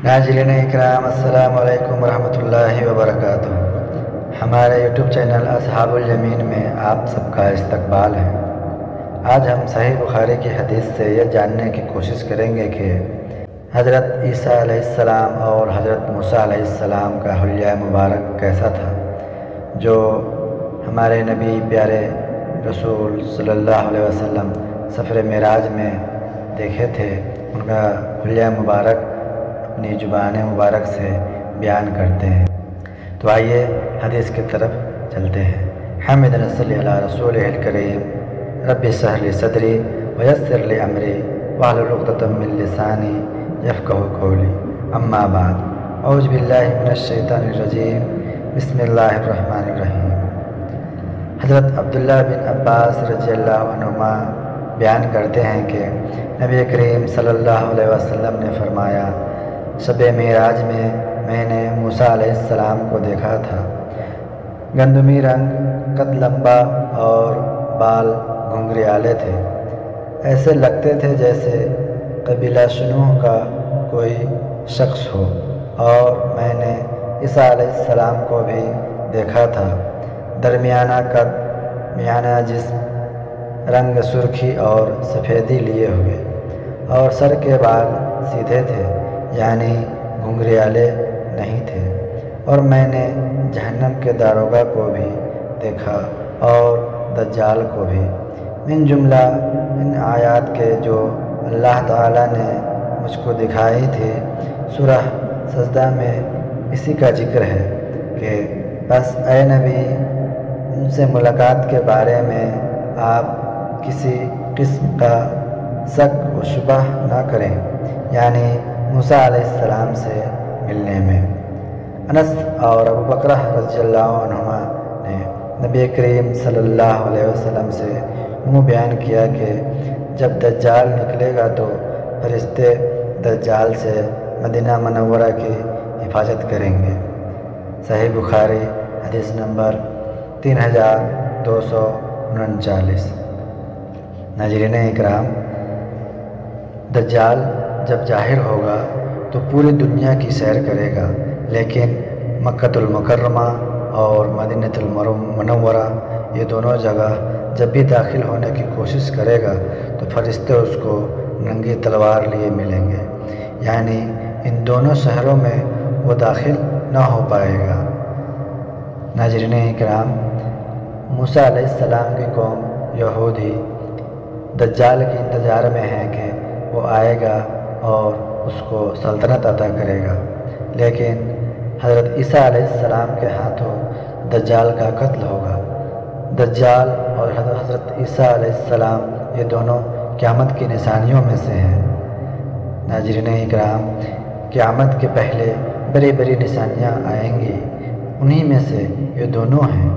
ناظرین اکرام، السلام علیکم ورحمۃ وبرکاتہ۔ ہمارے یوٹیوب چینل اصحاب الیمین میں آپ سب کا استقبال ہے۔ آج ہم صحیح بخاری کی حدیث سے یہ جاننے کی کوشش کریں گے کہ حضرت عیسیٰ علیہ السلام اور حضرت موسیٰ علیہ السلام کا حلیہ مبارک کیسا تھا، جو ہمارے نبی پیارے رسول صلی اللہ علیہ وسلم سفر معراج میں دیکھے تھے۔ ان کا حلیہ مبارک اپنی زبان مبارک سے بیان کرتے ہیں۔ تو آئیے حدیث کی طرف چلتے ہیں۔ حمدنا صلی علی رسول الکریم، رب اشرح لی صدری ویسر لی امری واحلل عقدۃ من لسانی یفقہوا قولی، اما بعد، اعوذ باللہ من الشیطان الرجیم، بسم اللہ الرحمن الرحیم۔ حضرت عبداللہ بن عباس رضی اللہ عنہما بیان کرتے ہیں کہ نبی کریم صلی اللہ علیہ وسلم نے فرمایا، شب معراج میں نے موسیٰ علیہ السلام کو دیکھا تھا۔ گندمی رنگ، قد لمبا اور بال گھنگریالے تھے، ایسے لگتے تھے جیسے قبیلہ شنوح کا کوئی شخص ہو۔ اور میں نے عیسیٰ علیہ السلام کو بھی دیکھا تھا، درمیانہ قد، میانہ جسم، رنگ سرخی اور سفیدی لیے ہوئے، اور سر کے بال سیدھے تھے، یعنی گھنگریالے نہیں تھے۔ اور میں نے جہنم کے داروغہ کو بھی دیکھا اور دجال کو بھی۔ من جملہ ان آیات کے جو اللہ تعالیٰ نے مجھ کو دکھائی تھی، سورہ سجدہ میں اسی کا ذکر ہے کہ بس اے نبی، ان سے ملاقات کے بارے میں آپ کسی قسم کا شک و شبہ نہ کریں، یعنی موسیٰ علیہ السلام سے ملنے میں۔ انس اور ابو بکر رضی اللہ عنہما نے نبی کریم صلی اللہ علیہ وسلم سے یوں بیان کیا کہ جب دجال نکلے گا تو فرشتے دجال سے مدینہ منورہ کی حفاظت کریں گے۔ صحیح بخاری حدیث نمبر 3239۔ ناظرین اکرام، دجال جب ظاہر ہوگا تو پوری دنیا کی سیر کرے گا، لیکن مکۃ المکرمہ اور مدینہ المنورہ یہ دونوں جگہ جب بھی داخل ہونے کی کوشش کرے گا تو فرشتے اس کو ننگی تلوار لیے ملیں گے، یعنی ان دونوں شہروں میں وہ داخل نہ ہو پائے گا۔ ناظرین اکرام، موسیٰ علیہ السلام کی قوم یہودی دجال کے انتظار میں ہے کہ وہ آئے گا اور اس کو سلطنت عطا کرے گا، لیکن حضرت عیسیٰ علیہ السلام کے ہاتھوں دجال کا قتل ہوگا۔ دجال اور حضرت عیسیٰ علیہ السلام یہ دونوں قیامت کی نشانیوں میں سے ہیں۔ ناظرین اکرام، قیامت کے پہلے بڑی بڑی نشانیاں آئیں گی، انہی میں سے یہ دونوں ہیں۔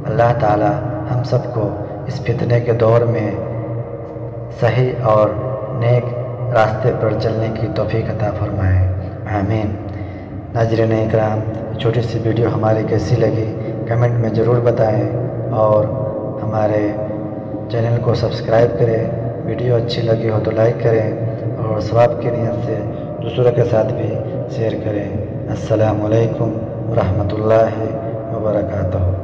اللہ تعالی ہم سب کو اس فتنے کے دور میں صحیح اور نیک راستے پر چلنے کی توفیق عطا فرمائے، آمین۔ ناظرین اکرام، چھوٹی سی ویڈیو ہماری کیسی لگی کمنٹ میں ضرور بتائیں، اور ہمارے چینل کو سبسکرائب کریں۔ ویڈیو اچھی لگی ہو تو لائک کریں، اور ثواب کی نیت سے دوسروں کے ساتھ بھی شیئر کریں۔ السلام علیکم ورحمۃ اللہ وبرکاتہ۔